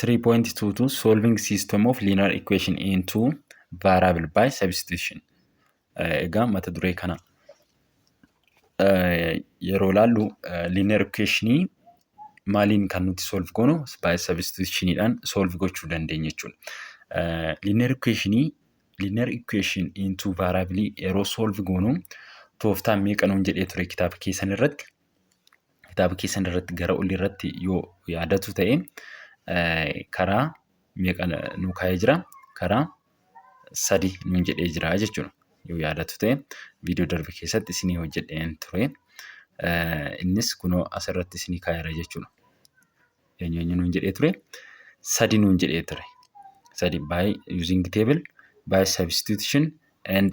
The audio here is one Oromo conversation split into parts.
3.22 solving system of linear equation into variable by substitution. Egaa mata duree kana yeroo laallu linear equation maaliin kan nuti solve goonu by substitution dhaan solve gochuu dandeenya jechuudha. Linear equation into variable yeroo solve goonu tooftaan meeqa nuun jedhee ture kitaaba keessan irratti gara olii irratti yoo yaadatu ta'e karaa meeqa nu kaa'ee jira? Karaa 3 nuun jedhee jira jechuudha. Yoo yaadatu ta'e viidiyoo darbe keessatti isinii hojjedheen ture. Innis kunoo asirratti isinii kaa'eera jechuudha. Eenyu nuun jedhee ture? 3 nuun jedhee ture. 3 by using table, by substitution and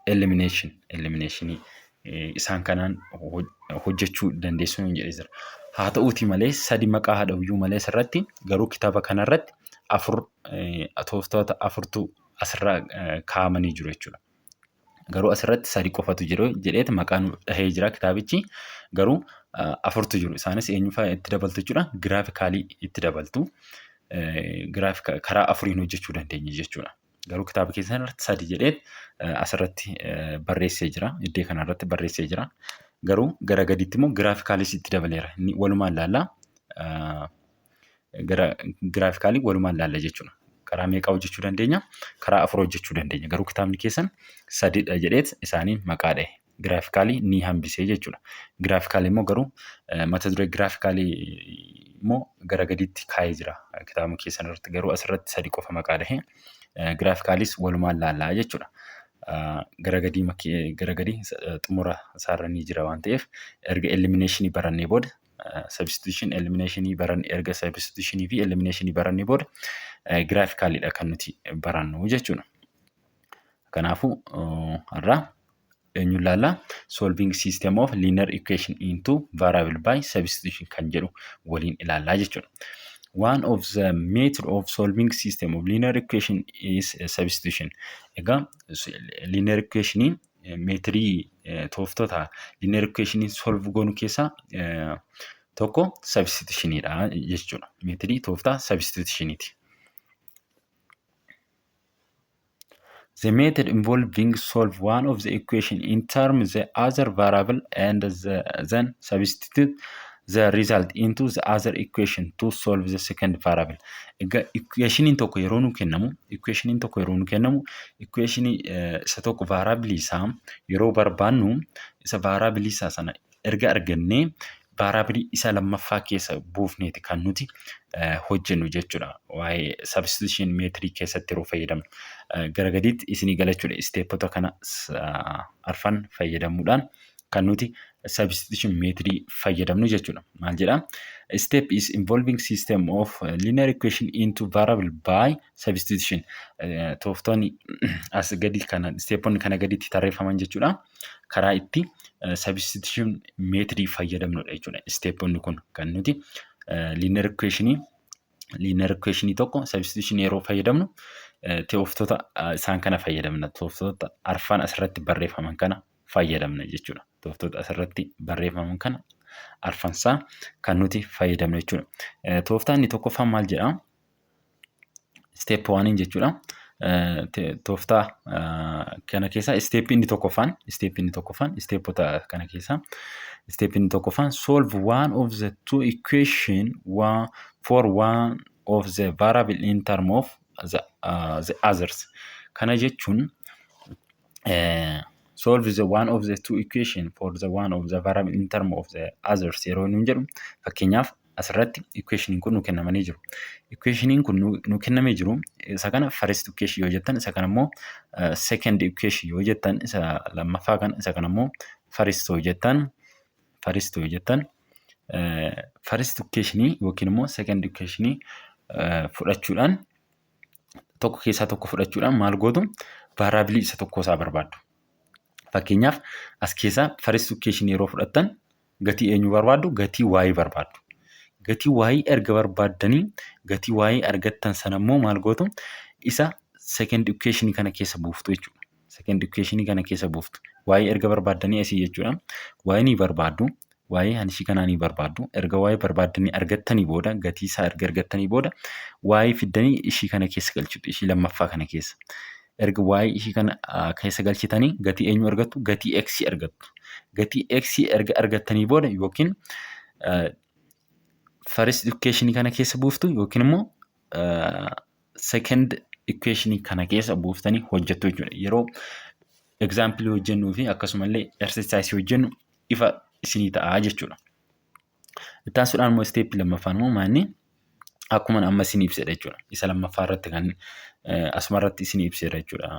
elimination. Isaan kanaan hojjechuu dandeessu nuun jedhee jira. Haa ta'uuti malee 3 maqaa haadhayyuu malee asirratti garuu kitaaba kanarratti 4 tooftoota 4tu asirraa kaa'amanii jiru jechuudha. Garuu asirratti 3 qofatu jiru jedheeti maqaan dhahee jira kitaabichi. Garuu 4tu jiru. Isaanis eenyufaa itti dabaltu jechuudha. Giraafikaalii itti dabaltu. Karaa 4 hojjechuu dandeenya jechuudha. Garuu kitaaba keessatti 3 jedheet asirratti barreessee jira. Iddoo kanarratti barreessee jira. Garuu gara gadiitti immoo giraafikaalis itti dabaleera. Walumaan laallaa giraafikaalii walumaan laalla jechuudha. Karaa meeqa hojjechuu dandeenya? Karaa 4 hojjechuu dandeenya. Garuu kitaabni keessan 3dha jedheet isaaniin maqaa dhahe. Giraafikaalii ni hambisee jechuudha. Giraafikaalii immoo garuu mata duree giraafikaalii immoo gara gadiitti kaa'ee jira. Kitaabni keessan irratti garuu asirratti 3 qofa maqaa dhahe. Giraafikaalis walumaan laallaa jechuudha. Gara gadii xumura isaarra ni jira waan ta'eef erga elimination barannee booda substitution elimination erga substitution fi elimination barannee booda giraafikaalidha kan nuti barannu jechuudha. Kanaafuu har'a eenyu laallaa solving system of linear equation into variable by substitution kan jedhu waliin ilaallaa jechuudha. One of the method of solving system of linear equation is substitution. Egaa linear equation meetirii tooftoota linear equation solve goonu keessaa tokko substitutionidha jechuudha. Meetirii tooftaa substitutioniti. The method involving solve one of the equation in terms the other variable and then substitute the result into the other equation to solve the second variable. Equation tokko yeroo nu kennamu, equation isa tokko variable isaa yeroo barbaannu isa variable isaa sana erga argannee variable isa lammaffaa keessa buufneeti kan nuti hojjennu jechuudha. Waa'ee substitution meetirii keessatti yeroo fayyadamnu. Gara gadiitti isinii galachuudha. Steepota kana arfan fayyadamuudhaan kan nuti substitution meetirii fayyadamnu jechuudha. Maal jedhaa? Step is involving system of linear equation into variable by substitution. Tooftoonni as gadi kana steeponni kana gadiitti tarreeffaman jechuudha. Karaa itti substitution meetirii fayyadamnudha jechuudha. Steeponni kun kan nuti linear equation tokko substitution yeroo fayyadamnu tooftoota isaan kana fayyadamna. Tooftoota arfan asirratti barreeffaman kana fayyadamna jechuudha. Tooftoota asirratti barreeffaman kana arfansaa kan nuti fayyadamna jechuudha. Tooftaan inni tokkoffaan maal jedhaa? Step 1 jechuudha. Tooftaa kana keessaa step inni tokkoffaan steepota kana keessaa step inni tokkoffaan solve one of the two equation for one of the variable in term of the others. Kana jechuun solve the one of the two equation for the one of the variable in term of the others yeroo nuun jedhu fakkeenyaaf asirratti equation kun nu kennamanii jiru. Equation kun nu kennamee jiru isa kana first equation yoo jettan isa kana immoo second equation yoo jettan isa lammaffaa kana isa kana immoo first yoo jettan first equation yookiin immoo second equation fudhachuudhaan tokko keessaa tokko fudhachuudhaan maal gootu variable isa tokko isaa barbaaddu. Fakkeenyaaf as keessaa first equation yeroo fudhattan gatii eenyu barbaaddu? Gatii y barbaaddu. Gatii y erga barbaaddanii gatii y argattan sana immoo maal gootu? Isa second equation kana keessa buuftu jechuudha. Second equation kana keessa buuftu. Y erga barbaaddanii asii jechuudha. Y ni barbaaddu. waa'ee hanishii kanaa ni barbaaddu. Erga waa'ee barbaaddanii argattanii booda gatii isaa erga argattanii booda waa'ee fiddanii ishii kana keessa galchitu. Ishii lammaffaa kana keessa. Erga waa'ee ishii kana keessa galchitanii gatii eenyu argattu? Gatii X argattu. Gatii X erga argattanii booda yookiin first equation kana keessa buuftu yookiin immoo second equation kana keessa buuftanii hojjettu jechuudha. Yeroo example hojjennuu fi akkasumallee exercise hojjennu ifa isinii ta'a jechuudha. Itti aansuudhaan immoo step lammaffaan immoo maanni akkuma amma isinii ibsedha jechuudha. Isa lammaffaa irratti kan asuma irratti isinii ibsedha jechuudha.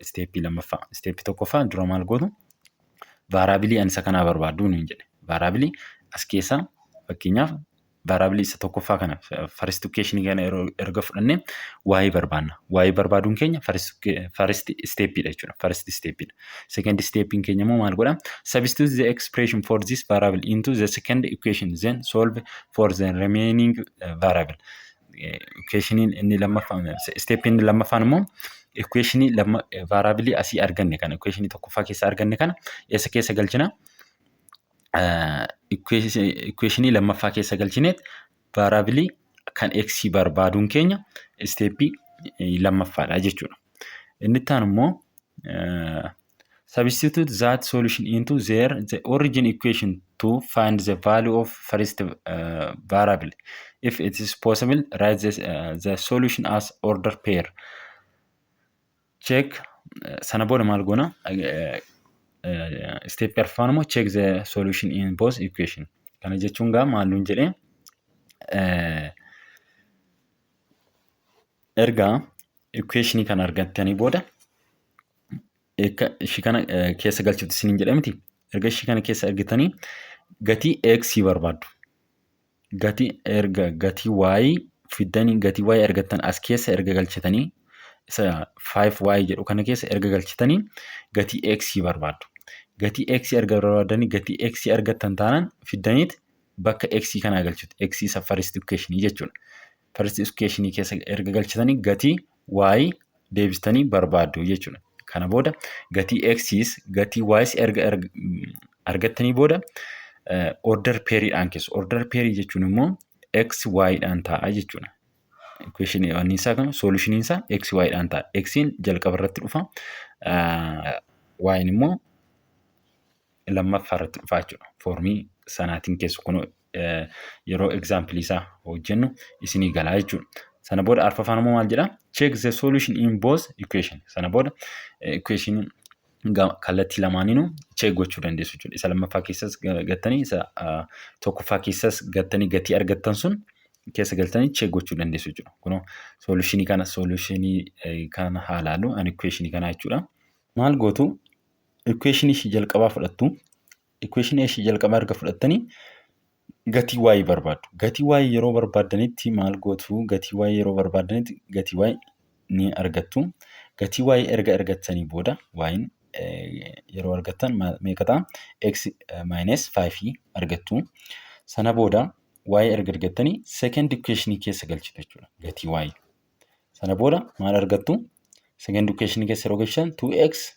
Step lammaffaa. Step tokkoffaa dura maal gootu? Variable ani isa kanaa barbaaddu niin jedhe. Variable as keessaa fakkeenyaaf variable isa tokkoffaa kana first equation kana erga fudhannee waa'ee barbaanna. Waa'ee barbaaduun keenya first step dha jechuudha. First step dha. Second step keenya immoo maal godha? Substitute the expression for this variable into the second equation, then solve for the remaining variable. Equation inni lammaffaan step inni lammaffaan immoo equation variable asii arganne kana equation tokkoffaa keessa arganne kana eessa keessa galchina? Equation lammaffaa keessa galchineet variable kan x barbaaduun keenya step lammaffaadha jechuudha. Inni taan immoo substitute that solution into the origin equation to find the value of first variable. If it is possible, write the solution as order pair. Check sana booda maal goona? Step arfaan immoo check the solution in both equation. Kana jechuun gaa maalluun jedhee erga equation kan argattanii booda ishii kana keessa galchuutti isiniin jedhe miti. Erga ishii kana keessa argatanii gatii x barbaaddu. Gatii y fiddanii gatii y argattan as keessa erga galchitanii isa 5y jedhu kana keessa erga galchitanii gatii x barbaaddu. Gatii x erga barbaadanii gatii x argattan taanaan fiddaniit bakka x kanaa galchitu. X isa first equation jechuudha. First equation keessa erga galchitanii gatii y deebistanii barbaaddu jechuudha. Kana booda gatii x gatii y erga argattanii booda order pairiidhaan keessu. Order pairii jechuun immoo x y dhaan ta'a jechuudha. Equation isaa kana solution isaa x y dhaan ta'a. X'n jalqaba irratti dhufa. Y'in immoo lammaffaa irratti dhufa jechuudha. Formii sanaatiin keessu kun yeroo example isaa hojjennu isinii galaa jechuudha. Sana booda arfaffaan immoo maal jedha? Check the solution in both equation. Sana booda equation kallattii lamaaniinuu check gochuu dandeessu jechuudha. Isa lammaffaa keessas gattanii isa tokkoffaa keessas gattanii gatii argattan sun keessa galtanii check gochuu dandeessu jechuudha. Kunoo solutionii kana haalaalu an equation kana jechuudha. Maal gootu? Equation ishii jalqabaa fudhattu. Equation ishii jalqabaa erga fudhattanii gatii y barbaaddu. Gatii y yeroo barbaaddanitti maal gootu? Gatii y yeroo barbaaddanitti gatii y ni argattu. Gatii y erga argattanii booda y'in yeroo argattan meeqa ta'a? X minus 5 argattu. Sana booda y erga argattanii second equation keessa galchitu jechuudha. Gatii y. Sana booda maal argattu? Second equation keessa yeroo galchan 2x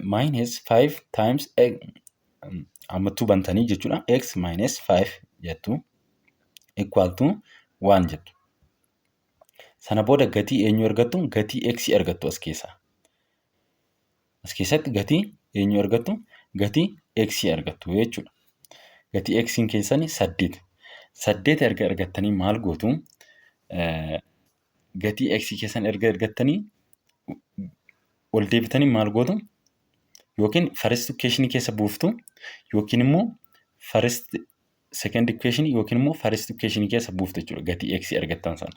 minus 5 times ammattuu bantanii jechuudha. X minus 5 jettu equal to 1 jettu. Sana booda gatii eenyu argattu? Gatii x argattu as keessaa. As keessatti gatii eenyu argattu? Gatii x argattu jechuudha. Gatii x keessanii 8. 8 erga argattanii maal gootu? Gatii x keessan erga argattanii ol deebitanii maal gootu? Yookiin first equation keessa buuftu yookiin immoo second equation yookiin immoo first equation keessa buuftu jechuudha. Gatii x argattan sana.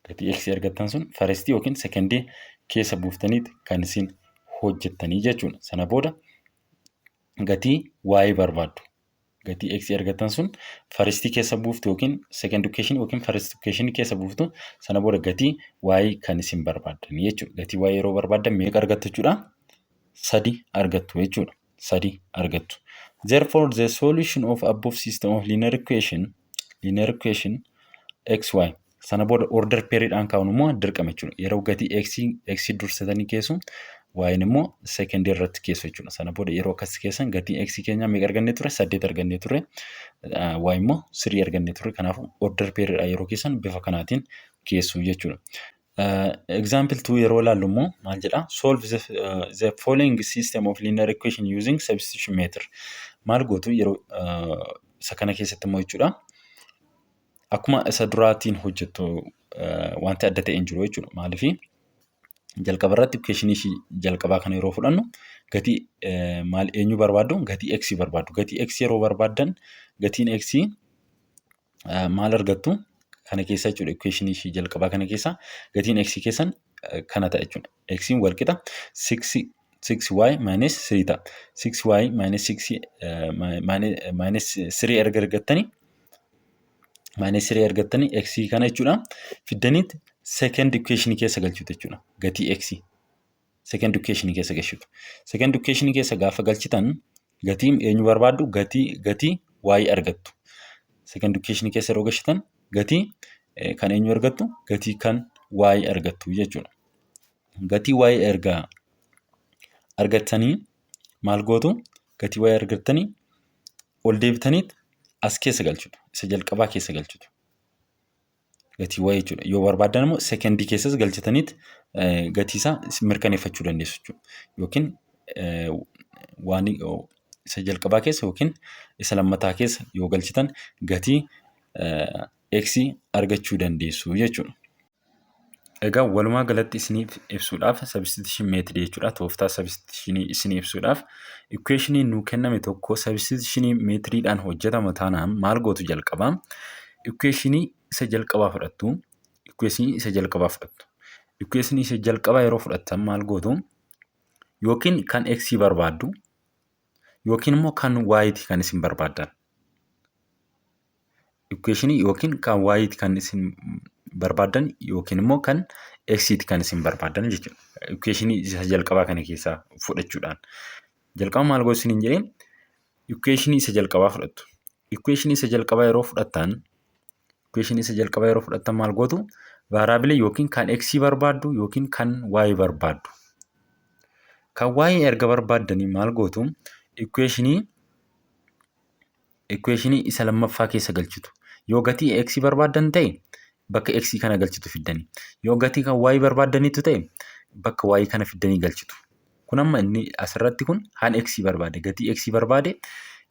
Gatii x argattan sun first yookiin second keessa buuftaniit kan isin hojjettanii jechuudha. Sana booda gatii y barbaaddu. Gatii x argattan sun first keessa buuftu yookiin second equation yookiin first equation keessa buuftu. Sana booda gatii y kan isin barbaaddanii jechuudha. Gatii y yeroo barbaaddan meeqa argattu jechuudha? 3 argattu jechuudha. 3 argattu. Therefore, the solution of above system of linear equation xy. Sana booda order pairiidhaan kaa'uun immoo dirqama jechuudha. Yeroo gatii x dursitanii keessu Y'n immoo secondii irratti keessu jechuudha. Sana booda yeroo akkas keessan gatii x keenya meeqa argannee ture? 8 argannee ture. Y immoo 3 argannee ture. Kanaafuu order pairiidha yeroo keessan bifa kanaatiin keessu jechuudha. Example 2 yeroo ilaallu immoo maal jedhaa? Solve the following system of linear equation using substitution method. Maal gootu yeroo isa kana keessatti immoo jechuudha. Akkuma isa duraatiin hojjettu wanti adda ta'e hin jiru jechuudha. Maaliif jalqaba irratti equationii ishii jalqabaa kana yeroo fudhannu gatii maal eenyu barbaaddu? Gatii x barbaaddu. Gatii x yeroo barbaaddan gatiin x maal argattu? Kana keessa jechuudha. Equationii ishii jalqabaa kana keessa gatiin x keessan kana ta'a jechuudha. X wal qixa 6y minus 3 ta'a. 6y minus 3 erga argattanii x kana jechuudha. Fiddaniit second equation keessa galchuutu jechuudha. Gatii x second equation keessa galchuutu. Second equation keessa gaafa galchitan gatii eenyu barbaaddu? Gatii y argattu. Second equation keessa yeroo galchitan gatii kan eenyu argattu? Gatii kan y argattu jechuudha. Gatii y erga argattanii maal gootu? Gatii y argattanii ol deebitaniit as keessa galchuutu. Isa jalqabaa keessa galchuutu. Gatii y jechuudha. Yoo barbaaddan immoo secondii keessas galchitaniit gatii isaa mirkaneeffachuu dandeessu jechuudha. Yookiin waan isa jalqabaa keessa yookiin isa lammataa keessa yoo galchitan gatii x argachuu dandeessu jechuudha. Egaa walumaa galatti isiniif ibsuudhaaf substitution method jechuudha. Tooftaa substitutionii isinii ibsuudhaaf equationii nuu kenname tokko substitutionii meetodiidhaan hojjetama taanaan maal gootu jalqabaa? Equationii isa jalqabaa fudhattu. Equationii isa jalqabaa yeroo fudhattan maal gootu? Yookiin kan x barbaaddu yookiin immoo kan y kan isin barbaaddan. Equationii yookiin kan y kan isin barbaaddan yookiin immoo kan x kan isin barbaaddan jechuudha. Equationii isa jalqabaa kana keessaa fudhachuudhaan. Jalqaba maal gootu isiniin jedhee? Equationii isa jalqabaa fudhattu. Equationii isa jalqabaa yeroo fudhattan maal gootu? Variable yookiin kan x barbaaddu yookiin kan y barbaaddu. Kan y erga barbaaddanii maal gootu? Equationii isa lammaffaa keessa galchitu. Yoo gatii x barbaaddan ta'e bakka x kana galchitu fiddanii. Yoo gatii kan y barbaaddaniitu ta'e bakka y kana fiddanii galchitu. Kun amma inni asirratti kun haan x barbaade gatii x barbaade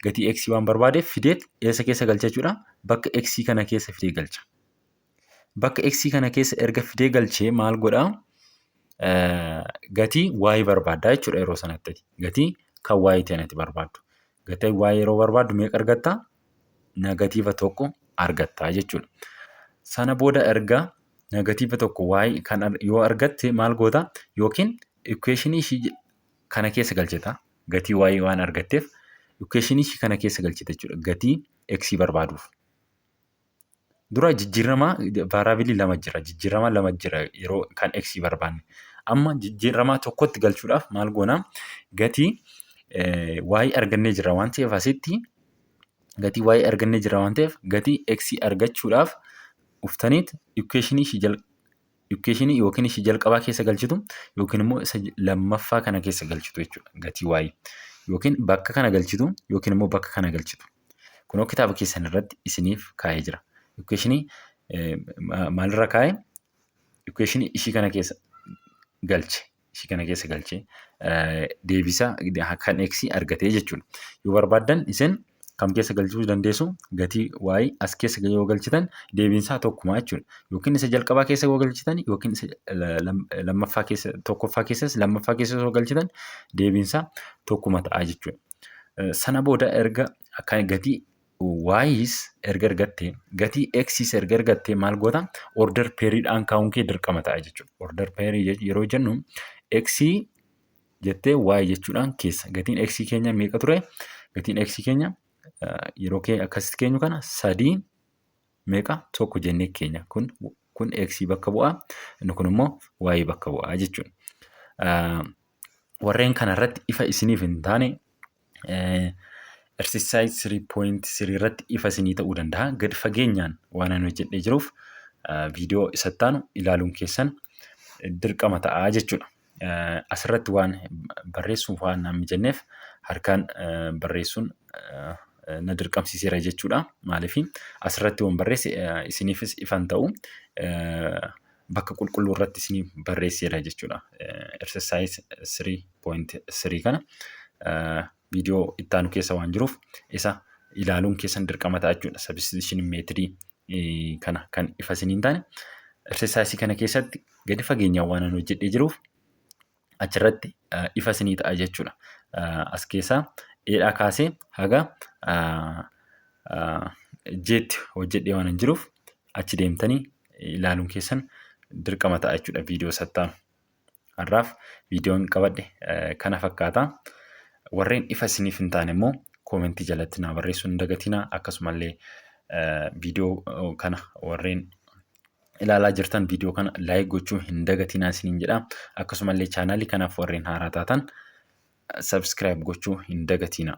gatii x waan barbaadeef fideet eessa keessa galcha jechuudha? Bakka x kana keessa fidee galcha. Bakka x kana keessa erga fidee galchee maal godhaa? Gatii y barbaaddaa jechuudha yeroo sanatti. Gatii kan y ta'e barbaaddu. Gatii y yeroo barbaaddu meeqa argattaa? Negatiiva tokko argattaa jechuudha. Sana booda erga negatiiva tokko y kan yoo argatte maal goota? Yookiin equationii ishii kana keessa galchita. Gatii y waan argatteef equationii ishii kana keessa galchita jechuudha. Gatii x barbaaduuf. Dura jijjiiramaa variable lama jira. Jijjiiramaa lama jira yeroo kan x barbaanne. Amma jijjiiramaa tokkotti galchuudhaaf maal goona? Gatii y argannee jira waan ta'eef asitti gatii y argannee jira waan ta'eef gatii x argachuudhaaf uftaniit equationii yookiin ishii jalqabaa keessa galchitu yookiin immoo isa lammaffaa kana keessa galchitu jechuudha. Gatii y yookiin bakka kana galchitu yookiin immoo bakka kana galchitu. Kunoo kitaaba keessan irratti isiniif kaa'ee jira. Equationii maalirra kaa'ee? Equationii ishii kana keessa galche. Ishii kana keessa galchee deebisaa kan x argatee jechuudha. Yoo barbaaddan isin kam keessa galchuu dandeessu? Gatii y as keessa yoo galchitan deebiinsaa tokkuma jechuudha. Yookiin isa jalqabaa keessa yoo galchitan yookiin isa lammaffaa keessa tokkoffaa keessas lammaffaa keessa yoo galchitan deebiinsaa tokkuma ta'a jechuudha. Sana booda erga akka gatii y's erga argattee gatii x's erga argattee maal goota? Order pairiidhaan kaa'uun kee dirqama ta'a jechuudha. Order pairii yeroo jennu x jettee y jechuudhaan keessa. Gatiin x keenya meeqa ture? Gatiin x keenya yeroo akkasitti keenyu kana 3 meeqa? Tokko jennee keenya. Kun x bakka bu'aa. Inni kun immoo y bakka bu'aa jechuudha. Warreen kanarratti ifa isiniif hin taane exercise 3.3 irratti ifa isinii ta'uu danda'a. Gad fageenyaan waan ani hojjedhee jiruuf viidiyoo isatti aanu ilaaluun keessan dirqama ta'a jechuudha. asirratti waan barreessuuf waan naan mijanneef harkaan barreessuun na dirqamsiiseera jechuudha. Maaliif asirratti waan barreesse isiniifis ifan ta'u bakka qulqulluu irratti isiniif barreesseera jechuudha. Exercise 3.3 kana viidiyoo itti aanu keessa waan jiruuf isa ilaaluun keessan dirqama ta'a jechuudha. Substitution meetodii kana kan ifa isiniin taane exercise kana keessatti gadi fageenyaan waan ani hojjedhee jiruuf achirratti ifa isinii ta'a jechuudha. As keessaa eedhaa kaasee haga jeetti hojjedhee waan jiruuf achi deemtanii ilaaluun keessan dirqama ta'a jechuudha viidiyoo sattaan. Har'aaf viidiyoon qabadhe kana fakkaata. Warreen ifa isiniif hin taane immoo koomentii jalatti naa barreessuun hin dagatinaa. Akkasumallee viidiyoo kana warreen ilaalaa jirtan viidiyoo kana laayik gochuu hin dagatinaa isiniin jedha. Akkasumallee chaanaalii kanaaf warreen haaraa taatan subscribe gochuu hin dagatinaa.